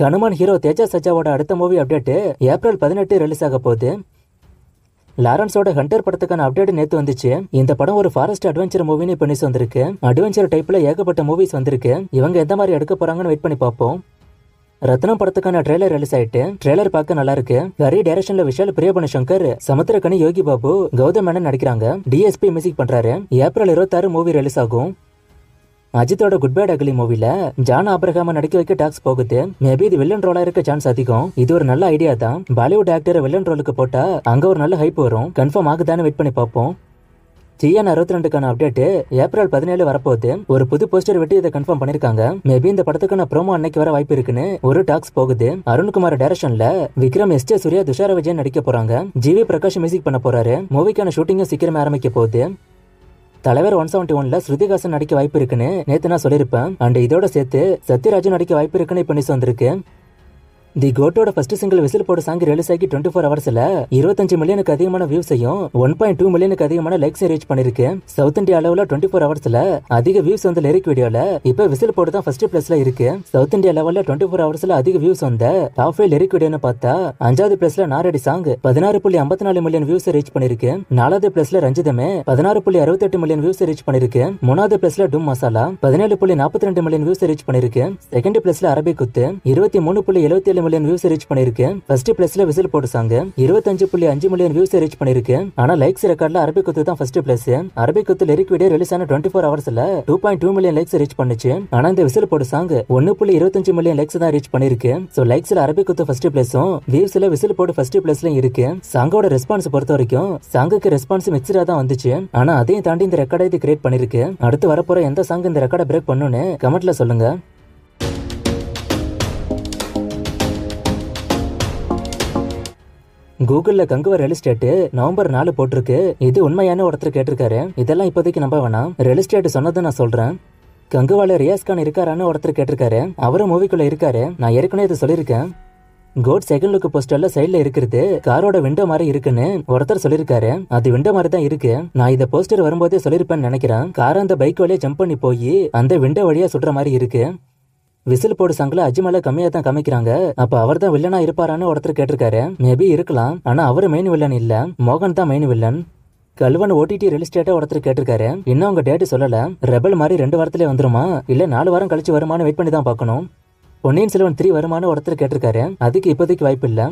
Hanuman hero Teja சஜாவோட அடுத்த movie update April 18 release ஆக போகுது. லாரன்ஸோட ஹண்டர் படத்துக்கான அப்டேட் நேத்து வந்துச்சு. இந்த படம் ஒரு ஃபாரஸ்ட் அட்வென்ச்சர் மூவின்னு இப்ப நியூஸ் வந்திருக்கு. அட்வென்ச்சர் டைப்ல ஏகப்பட்ட மூவிஸ் வந்திருக்கு. இவங்க எந்த மாதிரி எடுக்க போறாங்கன்னு வெயிட் பண்ணி பார்ப்போம். ரத்னம் படத்துக்கான ட்ரெய்லர் ரிலீஸ் ஆயிட்டு. ட்ரெய்லர் பார்க்க நல்லா இருக்கு. ஹரி டைரக்ஷன்ல விஷால், பிரியபண சங்கர், சமுத்திரக்கனி, யோகி பாபு, கௌதம் மேனன் நடிக்கிறாங்க. டிஎஸ்பி மியூசிக் பண்றாரு. ஏப்ரல் 26 மூவி ரிலீஸ் ஆகும். அஜித்தோட குட் பேட் அக்லி மூவில ஜான் ஆப்ரஹாம நடிக்க வைக்க டாக்ஸ் போகுது. மேபி இது வில்லன் ரோலா இருக்க சான்ஸ் அதிகம். இது ஒரு நல்ல ஐடியா தான். பாலிவுட் ஆக்டர் வில்லன் ரோலுக்கு போட்டா அங்க ஒரு நல்ல ஹைப் வரும். கன்ஃபார்ம் ஆகுதான்னு வெயிட் பண்ணி பார்ப்போம். சிஎன் 62க்கான அப்டேட் ஏப்ரல் 17 வரப்போகுது. ஒரு புது போஸ்டர் வெட்டி இதை கன்ஃபார்ம் பண்ணிருக்காங்க. மேபி இந்த படத்துக்கான ப்ரோமோ அன்னைக்கு வர வாய்ப்பு இருக்குன்னு ஒரு டாக்ஸ் போகுது. அருண்குமார் டைரக்ஷன்ல விக்ரம், எஸ்.ஜே. சூர்யா, துஷார விஜயன் நடிக்க போறாங்க. ஜிவி பிரகாஷ் மியூசிக் பண்ண போறாரு. மூவிக்கான ஷூட்டிங்கும் சீக்கிரமே ஆரம்பிக்க போகுது. தலைவர் 171ல ஸ்ருதிகாசன் நடிக்க வாய்ப்பு இருக்குன்னு நேத்து நான் சொல்லியிருப்பேன். அண்ட் இதோட சேர்த்து சத்யராஜன் நடிக்க வாய்ப்பு இருக்குன்னு இப்ப நியூஸ் வந்திருக்கு. தி கோட்டோட ஃபர்ஸ்ட் சிங்கிள் விசில் போட சாங் ரிலீஸ் ஆகி 24 ஹவர்ஸ்ல 25 மில்லியனுக்கு அதிகமான வியூஸையும் 1.2 மில்லியனுக்கு அதிகமான லைக்ஸையும் ரீச் பண்ணிருக்கு. சவுத் இந்தியா அளவுல 24 ஹவர்ஸ்ல அதிக வியூஸ் வந்த லிரிக் வீடியோல இப்ப விசில் போட்டு தான் ஃபர்ஸ்ட் பிளேஸ்ல இருக்கு. சவுத் இந்தியா லெவல்ல 24 ஹவர்ஸ்ல அதிக வியூஸ் வந்த டாப் 5 லிரிக் வீடியோன்னு பார்த்தா 5வது பிளேஸ்ல நாரடி சாங் 16.54 மில்லியன் வியூஸ் ரீச் பண்ணிருக்கு. 4வது பிளேஸ்ல ரஞ்சிதமே 16.68 மில்லியன் வியூஸ் ரீச் பண்ணிருக்கு. 3வது பிளேஸ்ல டும் மசாலா 17.42 மில்லியன் வியூஸ் ரீச் பண்ணிருக்கு. செகண்ட் பிளேஸ்ல அரபிக் குத்து 23.77 மில்லியன் வியூஸ் ரீச் பண்ணிருக்கு. ஃபர்ஸ்ட் பிளேஸ்ல விசில் போட்டு சாங் 25.5 மில்லியன் வியூஸ் ரீச் பண்ணிருக்கு. ஆனா லைக்ஸ் ரெக்கார்ட்ல அரபிக் குத்து தான் ஃபர்ஸ்ட் பிளேஸ். அரபிக் குத்து லிரிக் வீடியோ ரிலீஸ் ஆன 24 ஹவர்ஸ்ல 2.2 மில்லியன் லைக்ஸ் ரீச் பண்ணுச்சு. ஆனா இந்த விசில் போட்டு சாங் 1.25 மில்லியன் லைக்ஸ் தான் ரீச் பண்ணிருக்கு. சோ லைக்ஸ்ல அரபிக் குத்து ஃபர்ஸ்ட் பிளேஸும் வியூஸ்ல விசில் போட்டு ஃபர்ஸ்ட் பிளேஸ்லயும் இருக்கு. சாங்கோட ரெஸ்பான்ஸ் பொறுத்த வரைக்கும் சாங்குக்கு ரெஸ்பான்ஸ் மிக்ஸ்டா தான் வந்துச்சு. ஆனா அதையும் தாண்டி இந்த ரெக்கார்டை இது கிரியேட் பண்ணிருக்கு. அடுத்து வரப்போற எந்த சாங் இந்த ரெக்கார்டை பிரேக் பண்ணுன்னு கமெண்ட்ல சொல்லுங்க. கூகுள்ல கங்குவா ரியல் எஸ்டேட் நவம்பர் 4 போட்டிருக்கு. இது உண்மையான ஒருத்தர் கேட்டிருக்காரு. இதெல்லாம் இப்போதைக்கு நம்ப வேணாம். ரியல் எஸ்டேட் சொன்னதை நான் சொல்றேன். கங்குவால ரியாஸ் கான் இருக்காரான்னு ஒருத்தர் கேட்டிருக்காரு. அவரும் மூவிக்குள்ள இருக்காரு. நான் ஏற்கனவே இதை சொல்லியிருக்கேன். கோட் செகண்ட் லுக் போஸ்டர்ல சைட்ல இருக்கிறது காரோட விண்டோ மாதிரி இருக்குன்னு ஒருத்தர் சொல்லிருக்காரு. அது விண்டோ மாதிரி தான் இருக்கு. நான் இந்த போஸ்டர் வரும்போதே சொல்லிருப்பேன்னு நினைக்கிறேன். கார் அந்த பைக் வழியா ஜம்ப் பண்ணி போய் அந்த விண்டோ வழியா சுடுற மாதிரி இருக்கு. விசில் போடு சாங்ல அஜ்மலை கம்மியா தான் காமிக்கிறாங்க. அப்ப அவர் தான் வில்லனா இருப்பாரான்னு ஒருத்தர் கேட்டிருக்காரு. மேபி இருக்கலாம். ஆனா அவரு மெயின் வில்லன் இல்ல, மோகன் தான் மெயின் வில்லன். கல்வன் ஓடிடி ரிலீஸ் டேட்டா ஒருத்தர் கேட்டிருக்காரு. இன்னும் அவங்க டேட் சொல்லல. ரெபல் மாதிரி 2 வாரத்திலே வந்துருமா இல்ல 4 வாரம் கழிச்சு வருமானு வெயிட் பண்ணி தான் பார்க்கணும். பொன்னியின் செல்வன் 3 வருமானு ஒருத்தர் கேட்டிருக்காரு. அதுக்கு இப்போதைக்கு வாய்ப்பு இல்ல.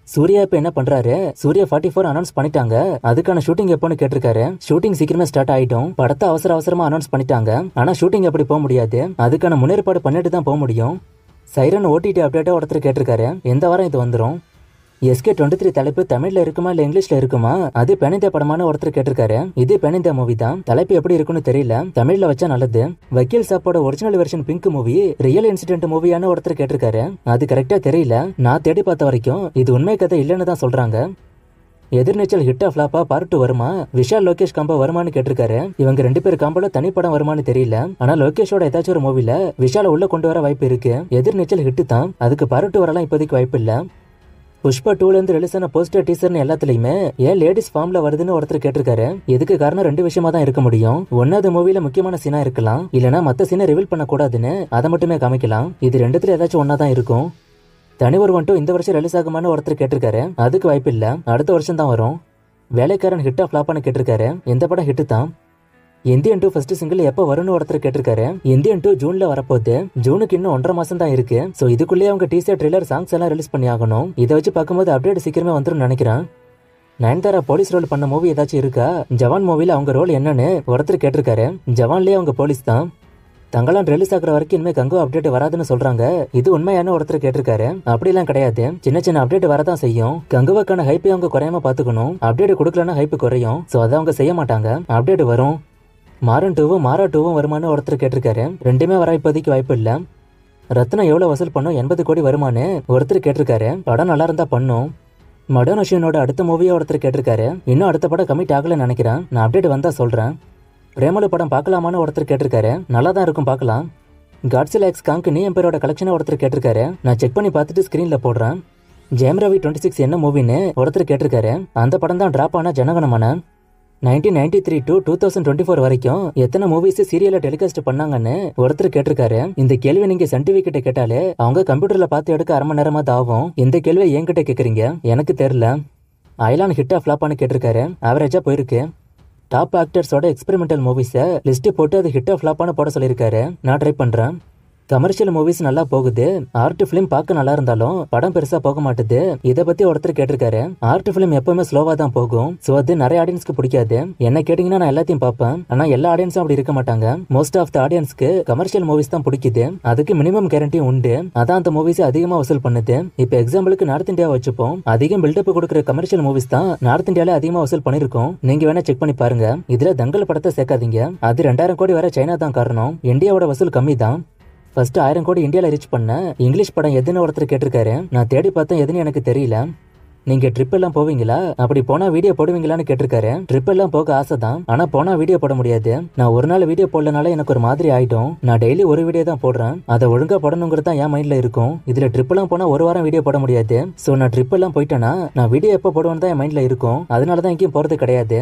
சூர்யா இப்ப என்ன பண்றாரு? சூர்யா 44 அனௌன்ஸ் பண்ணிட்டாங்க. அதுக்கான ஷூட்டிங் எப்போன்னு கேட்டிருக்காரு. ஷூட்டிங் சீக்கிரமே ஸ்டார்ட் ஆயிடும். படத்தை அவசரமா அனௌன்ஸ் பண்ணிட்டாங்க. ஆனா ஷூட்டிங் அப்படி போக முடியாது. அதுக்கான முன்னேற்பாடு பண்ணிட்டு தான் போக முடியும். சைரன் ஓடிடி அப்டேட்டா ஒருத்தர் கேட்டிருக்காரு. எந்த வாரம் இது வந்துரும்? SK23 தலைப்பு தமிழ்ல இருக்குமா இல்ல இங்கிலீஷ்ல இருக்குமா? அது பெனிந்த படமான ஒருத்தர் கேட்டிருக்காரு. இது பெனிந்த மூவி தான். தலைப்பு எப்படி இருக்குன்னு தெரியல. தமிழ்ல வச்சா நல்லது. வக்கீல் சாப்போட original version pink movie real incident மூவியான ஒருத்தர் கேட்டிருக்காரு. அது கரெக்டா தெரியல. நான் தேடி பார்த்த வரைக்கும் இது உண்மை கதை இல்லைன்னு தான் சொல்றாங்க. எதிர்நீச்சல் ஹிட்டா ஃபிளாப்பா பார்ட் 2 வருமா? விஷால் லோகேஷ் காம்போ வருமானு கேட்டிருக்காரு. இவங்க 2 பேர் காம்போல தனி படம் வருமானு தெரியல. ஆனா லோகேஷோட ஏதாச்சும் ஒரு மூவில விஷால உள்ள கொண்டு வர வாய்ப்பு இருக்கு. எதிர்நீச்சல் ஹிட் தான். அதுக்கு பார்ட் 2 வரலாம் இப்போதைக்கு வாய்ப்பு இல்ல. புஷ்பா 2ல இருந்து ரிலீஸ் ஆன போஸ்டர் டீசர்னு எல்லாத்துலயுமே ஏன் லேடிஸ் ஃபார்ம்ல வருதுன்னு ஒருத்தர் கேட்டிருக்காரு. இதுக்கு காரணம் 2 விஷயமா தான் இருக்க முடியும். ஒன்னாவது மூவில முக்கியமான சீனா இருக்கலாம். இல்லனா மத்த சீனை ரிவீல் பண்ண கூடாதுன்னு அதை மட்டுமே காமிக்கலாம். இது 2த்துல ஏதாச்சும் ஒன்னா தான் இருக்கும். தனி ஒருவன் 2 இந்த வருஷம் ரிலீஸ் ஆகுமான்னு ஒருத்தர் கேட்டிருக்காரு. அதுக்கு வாய்ப்பு இல்ல. அடுத்த வருஷம் தான் வரும். வேலைக்காரன் ஹிட்டா ஃபிளாப்பான்னு கேட்டிருக்காரு. எந்த படம் ஹிட் தான். இந்தியன் 2 ஃபர்ஸ்ட் சிங்கிள் எப்ப வரும்னு ஒருத்தர் கேட்டிருக்காரு. இந்தியன் 2 ஜூன்ல வரப்போகுது. ஜூனுக்கு இன்னும் 1.5 மாசம் தான் இருக்கு. சோ இதுக்குள்ளேயே அவங்க டீசர், ட்ரெய்லர், சாங்ஸ் எல்லாம் ரிலீஸ் பண்ணி ஆகணும். இதை வச்சு பார்க்கும்போது அப்டேட் சீக்கிரமே வந்துரும் நினைக்கிறேன். நயன்தாரா போலீஸ் ரோல் பண்ண மூவி ஏதாச்சும் இருக்கா? ஜவான் மூவில அவங்க ரோல் என்னன்னு ஒருத்தர் கேட்டிருக்காரு. ஜவான்லயே அவங்க போலீஸ் தான். தங்களான் ரிலீஸ் ஆகிற வரைக்கும் இனிமே கங்குவா அப்டேட் வராதுன்னு சொல்றாங்க. இது உண்மையான ஒருத்தர் கேட்டிருக்காரு. அப்படிலாம் கிடையாது. சின்ன அப்டேட் வரதான் செய்யும். கங்குவாக்கான ஹைப்பை அவங்க குறையாம பாத்துக்கணும். அப்டேட் கொடுக்கலன்னா ஹைப் குறையும். சோ அதை அவங்க செய்ய மாட்டாங்க. அப்டேட் வரும். மாறன் 2வும் மாறா 2வும் வருமானு ஒருத்தர் கேட்டிருக்காரு. 2மே வர இப்போதைக்கு வாய்ப்பு இல்ல. ரத்னம் எவ்வளவு வசூல் பண்ணும்? 80 கோடி வருமானு ஒருத்தர் கேட்டிருக்காரு. படம் நல்லா இருந்தா பண்ணும். மடன் அஸ்வினோட அடுத்த மூவியா ஒருத்தர் கேட்டிருக்காரு. இன்னும் அடுத்த படம் கமிட் ஆகலன்னு நினைக்கிறேன். நான் அப்டேட் வந்தா சொல்றேன். பிரேமலு படம் பார்க்கலாமான்னு ஒருத்தர் கேட்டிருக்காரு. நல்லா தான் இருக்கும், பார்க்கலாம். காட்ஸிலா எக்ஸ் காங்க் நீ எம்பரோட கலெக்ஷனா ஒருத்தர் கேட்டிருக்காரு. நான் செக் பண்ணி பார்த்துட்டு ஸ்கிரீன்ல போடுறேன். ஜெயம் ரவி 26 என்ன மூவின்னு ஒருத்தர் கேட்டிருக்காரு. அந்த படம் தான் டிராப் ஆன ஜனகணமன. 1993 to 2024 வரைக்கும் எத்தனை மூவிஸ் சீரியல்ல டெலிகாஸ்ட் பண்ணாங்கன்னு ஒருத்தர் கேட்டிருக்காரு. இந்த கேள்வி நீங்க சன் டிவி கிட்ட கேட்டாலே அவங்க கம்ப்யூட்டர்ல பார்த்து எடுக்க அரை மணி நேரமா ஆகும். இந்த கேள்வியை என்கிட்ட கேக்குறீங்க, எனக்கு தெரியல. அயலான் ஹிட்டா ஃபிளாப்பான்னு கேட்டிருக்காரு. ஆவரேஜா போயிருக்கு. டாப் ஆக்டர்ஸோட எக்ஸ்பெரிமெண்டல் மூவிஸை லிஸ்ட் போட்டு அது ஹிட்டா ஃபிளாப்பான்னு போட சொல்லியிருக்காரு. நான் ட்ரை பண்றேன். கமர்ஷியல் மூவிஸ் நல்லா போகுது, ஆர்ட் பிலிம் பார்க்க நல்லா இருந்தாலும் படம் பெருசா போக மாட்டுது. இத பத்தி ஒருத்தர் கேட்டிருக்காரு. ஆர்ட் பிலிம் எப்பவுமே ஸ்லோவா தான் போகும். சோ அது நிறைய ஆடியன்ஸ்க்கு பிடிக்காது. என்ன கேட்டீங்கன்னா நான் எல்லாத்தையும் பார்ப்பேன், ஆனா எல்லா ஆடியன்ஸும் அப்படி இருக்க மாட்டாங்க. மோஸ்ட் ஆஃப் த ஆடியன்ஸ்க்கு கமர்ஷியல் மூவிஸ் தான் பிடிக்குது. அதுக்கு மினிமம் கேரண்டியும் உண்டு. அதான் அந்த மூவிஸ் அதிகமா வசூல் பண்ணுது. இப்ப எக்ஸாம்பிளுக்கு நார்த் இந்தியா வச்சுப்போம். அதிகம் பில்டப் கொடுக்குற கமர்ஷியல் மூவிஸ் தான் நார்த் இந்தியால அதிகமா வசூல் பண்ணிருக்கோம். நீங்க வேணா செக் பண்ணி பாருங்க. இதுல தங்கல் படத்தை சேர்க்காதீங்க. அது 2000 கோடி வரை சைனா தான் காரணம். இந்தியாவோட வசூல் கம்மி தான். ஃபர்ஸ்ட் 1000 கோடி இந்தியால ரீச் பண்ண இங்கிலீஷ் படம் எதுன்னு ஒருத்தர் கேட்டிருக்காரு. நான் தேடி பார்த்தேன், எதுன்னு எனக்கு தெரியல. நீங்க ட்ரிப் எல்லாம் போவீங்களா, அப்படி போனா வீடியோ போடுவீங்களான்னு கேட்டிருக்காரு. ட்ரிப் எல்லாம் போக ஆசை தான், ஆனா போனா வீடியோ போட முடியாது. நான் ஒரு நாள் வீடியோ போடலனால எனக்கு ஒரு மாதிரி ஆயிடும். நான் டெய்லி ஒரு வீடியோ தான் போடுறேன். அதை ஒழுங்கா போடணுங்கிறது தான் என் மைண்ட்ல இருக்கும். இதுல ட்ரிப் எல்லாம் போனா ஒரு வாரம் வீடியோ போட முடியாது. சோ நான் ட்ரிப் எல்லாம் போயிட்டேன்னா நான் வீடியோ எப்போ போடுவேன்னு தான் என் மைண்ட்ல இருக்கும். அதனாலதான் எங்கேயும் போறது கிடையாது.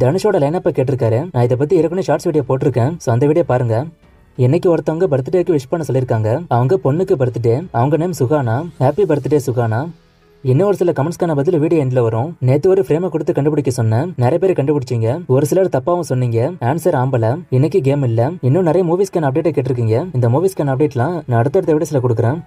தனுஷோட லைனப்பை கேட்டிருக்காரு. நான் இதை பத்தி ஏற்கனவே ஷார்ட்ஸ் வீடியோ போட்டிருக்கேன். சோ அந்த வீடியோ பாருங்க. இன்னைக்கு ஒருத்தவங்க பர்த்டேக்கு விஷ் பண்ண சொல்லிருக்காங்க. அவங்க பொண்ணுக்கு பர்த்டே. அவங்க name Suhana. Happy birthday Suhana. இன்னும் ஒரு சில கமெண்ட்ஸ்க்கான பதில் வீடியோ எண்ட்ல வரும். நேத்து ஒரு ஃப்ரேமை கொடுத்து கண்டுபிடிக்க சொன்னேன். நிறைய பேர் கண்டுபிடிச்சீங்க. ஒரு சிலர் தப்பாவும் சொன்னீங்க. ஆன்சர் ஆம்பல. இன்னைக்கு கேம் இல்ல. இன்னும் நிறைய மூவிஸ்க்கான அப்டேட் கேட்டிருக்கீங்க. இந்த மூவிஸ்க்கான அப்டேட்லாம் நான் அடுத்தடுத்த வீடியோஸ்ல கொடுக்குறேன்.